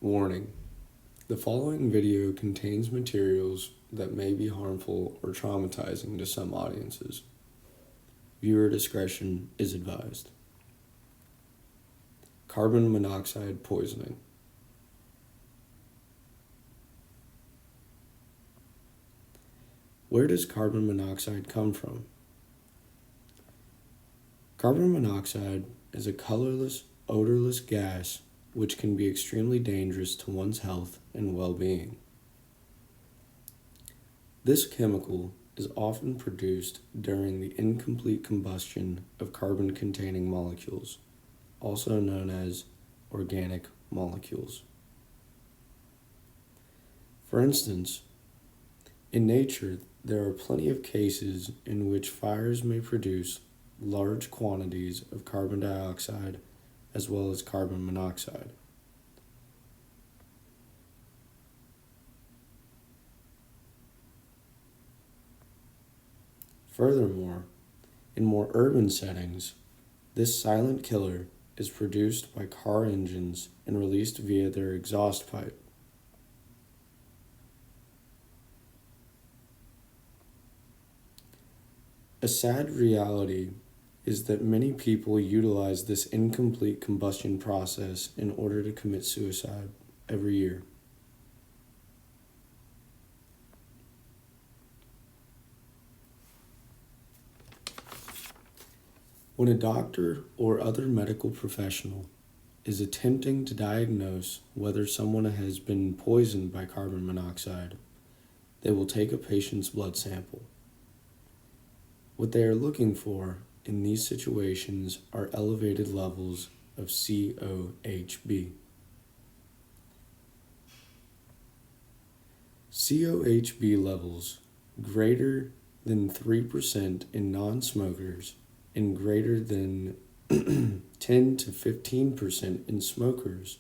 Warning: the following video contains materials that may be harmful or traumatizing to some audiences. Viewer discretion is advised. Carbon monoxide poisoning. Where does carbon monoxide come from? Carbon monoxide is a colorless, odorless gas which can be extremely dangerous to one's health and well-being. This chemical is often produced during the incomplete combustion of carbon-containing molecules, also known as organic molecules. For instance, in nature, there are plenty of cases in which fires may produce large quantities of carbon dioxide as well as carbon monoxide. Furthermore, in more urban settings, this silent killer is produced by car engines and released via their exhaust pipe. A sad reality is that many people utilize this incomplete combustion process in order to commit suicide every year. When a doctor or other medical professional is attempting to diagnose whether someone has been poisoned by carbon monoxide, they will take a patient's blood sample. What they are looking for in these situations are elevated levels of COHB. COHB levels greater than 3% in non-smokers and greater than 10 to 15% in smokers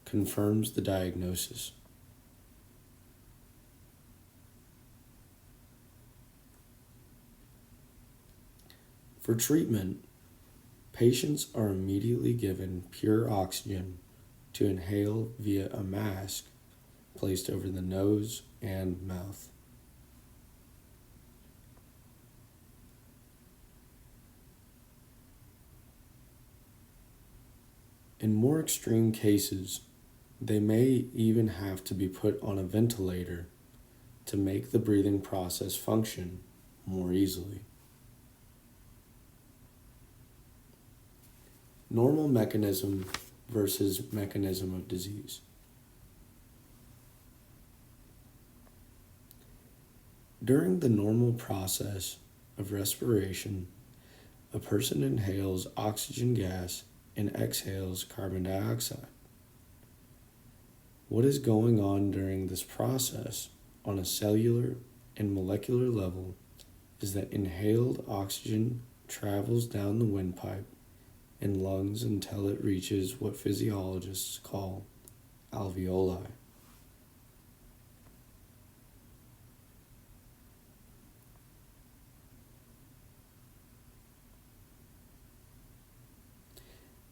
confirms the diagnosis. For treatment, patients are immediately given pure oxygen to inhale via a mask placed over the nose and mouth. In more extreme cases, they may even have to be put on a ventilator to make the breathing process function more easily. Normal mechanism versus mechanism of disease. During the normal process of respiration, a person inhales oxygen gas and exhales carbon dioxide. What is going on during this process on a cellular and molecular level is that inhaled oxygen travels down the windpipe and lungs until it reaches what physiologists call alveoli.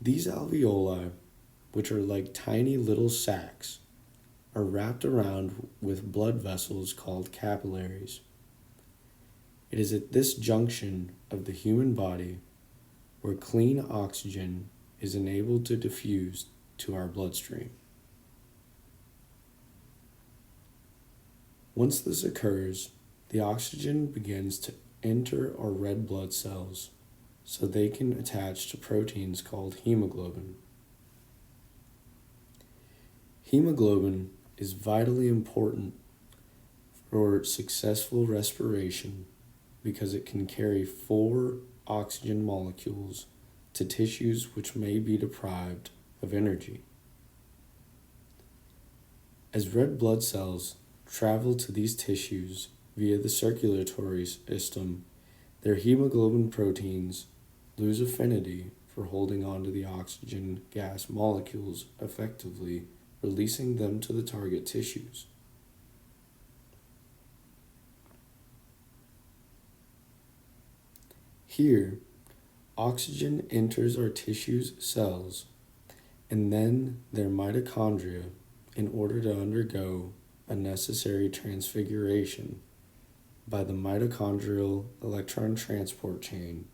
These alveoli, which are like tiny little sacs, are wrapped around with blood vessels called capillaries. It is at this junction of the human body where clean oxygen is enabled to diffuse to our bloodstream. Once this occurs, the oxygen begins to enter our red blood cells so they can attach to proteins called hemoglobin. Hemoglobin is vitally important for successful respiration because it can carry 4 oxygen molecules to tissues which may be deprived of energy. As red blood cells travel to these tissues via the circulatory system, their hemoglobin proteins lose affinity for holding on to the oxygen gas molecules effectively, releasing them to the target tissues. Here, oxygen enters our tissues' cells, and then their mitochondria in order to undergo a necessary transfiguration by the mitochondrial electron transport chain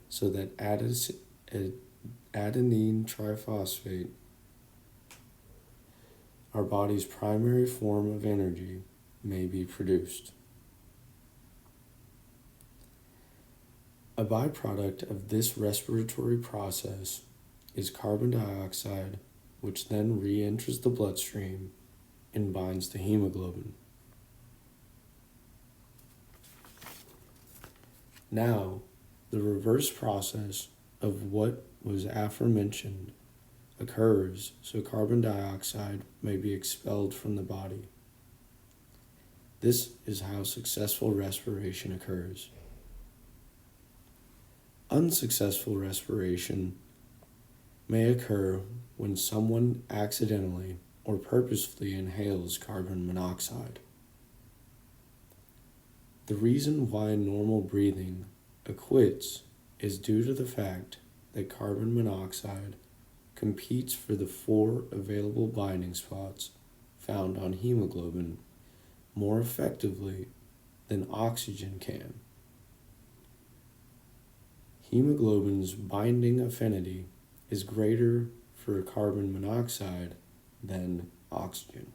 so that adenine triphosphate, our body's primary form of energy, may be produced. A byproduct of this respiratory process is carbon dioxide, which then re-enters the bloodstream and binds to hemoglobin. Now, the reverse process of what was aforementioned occurs so carbon dioxide may be expelled from the body. This is how successful respiration occurs. Unsuccessful respiration may occur when someone accidentally or purposefully inhales carbon monoxide. The reason why normal breathing acquits is due to the fact that carbon monoxide competes for the 4 available binding spots found on hemoglobin more effectively than oxygen can. Hemoglobin's binding affinity is greater for carbon monoxide than oxygen.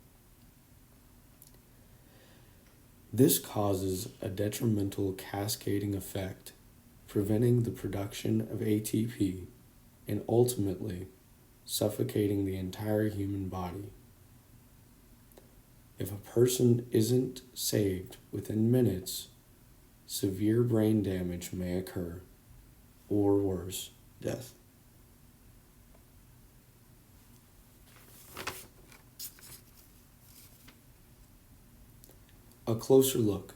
This causes a detrimental cascading effect, preventing the production of ATP and ultimately suffocating the entire human body. If a person isn't saved within minutes, severe brain damage may occur, or worse, death. A closer look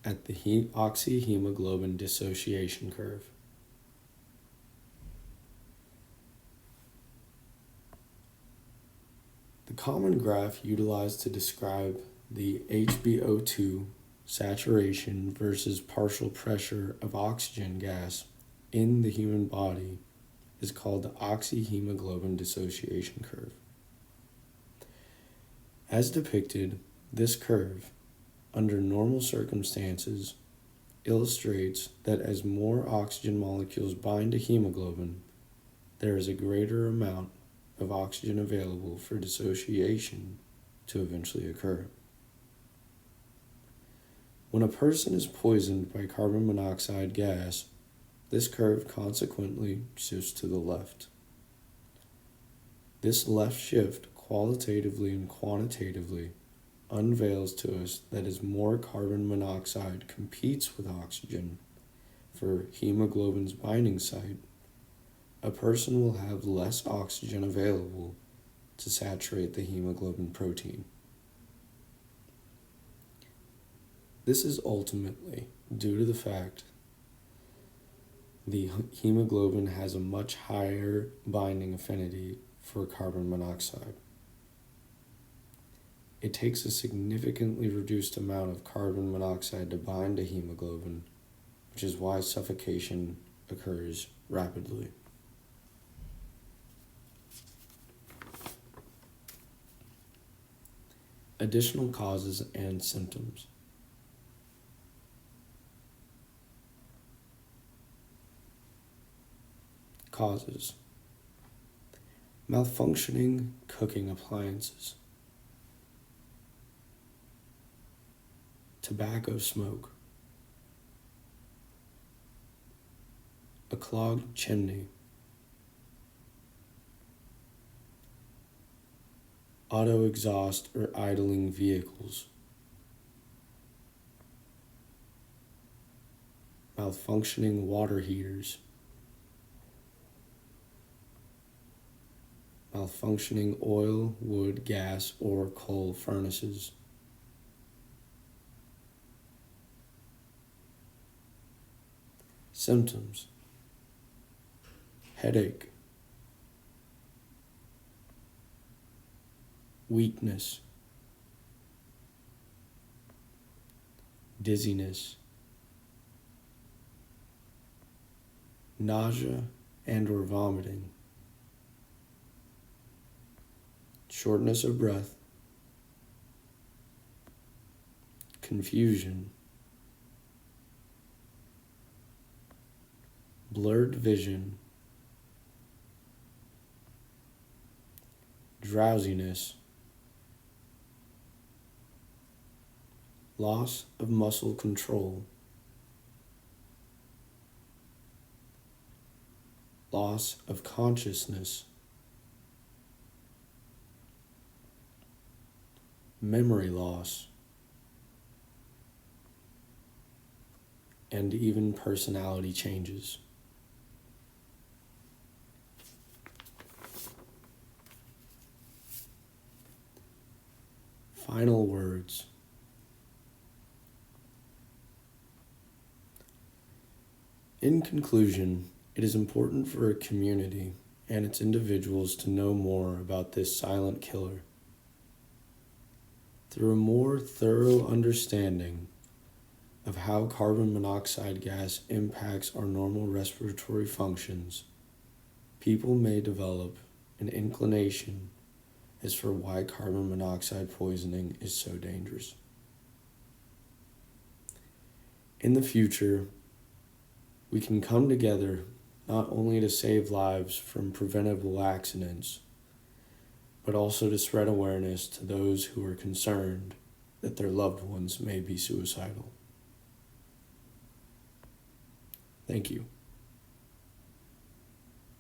at the oxyhemoglobin dissociation curve. The common graph utilized to describe the HbO2 saturation versus partial pressure of oxygen gas in the human body is called the oxyhemoglobin dissociation curve. As depicted, this curve, under normal circumstances, illustrates that as more oxygen molecules bind to hemoglobin, there is a greater amount of oxygen available for dissociation to eventually occur. When a person is poisoned by carbon monoxide gas, this curve consequently shifts to the left. This left shift, qualitatively and quantitatively, unveils to us that as more carbon monoxide competes with oxygen for hemoglobin's binding site, a person will have less oxygen available to saturate the hemoglobin protein. This is ultimately due to the fact the hemoglobin has a much higher binding affinity for carbon monoxide. It takes a significantly reduced amount of carbon monoxide to bind to hemoglobin, which is why suffocation occurs rapidly. Additional causes and symptoms. Causes: malfunctioning cooking appliances, tobacco smoke, a clogged chimney, auto exhaust or idling vehicles, malfunctioning water heaters, malfunctioning oil, wood, gas, or coal furnaces. Symptoms: headache, weakness, dizziness, nausea and or vomiting, shortness of breath, confusion, blurred vision, drowsiness, loss of muscle control, loss of consciousness, memory loss, and even personality changes. Final words. In conclusion, it is important for a community and its individuals to know more about this silent killer. Through a more thorough understanding of how carbon monoxide gas impacts our normal respiratory functions, people may develop an inclination as for why carbon monoxide poisoning is so dangerous. In the future, we can come together not only to save lives from preventable accidents, but also to spread awareness to those who are concerned that their loved ones may be suicidal. Thank you.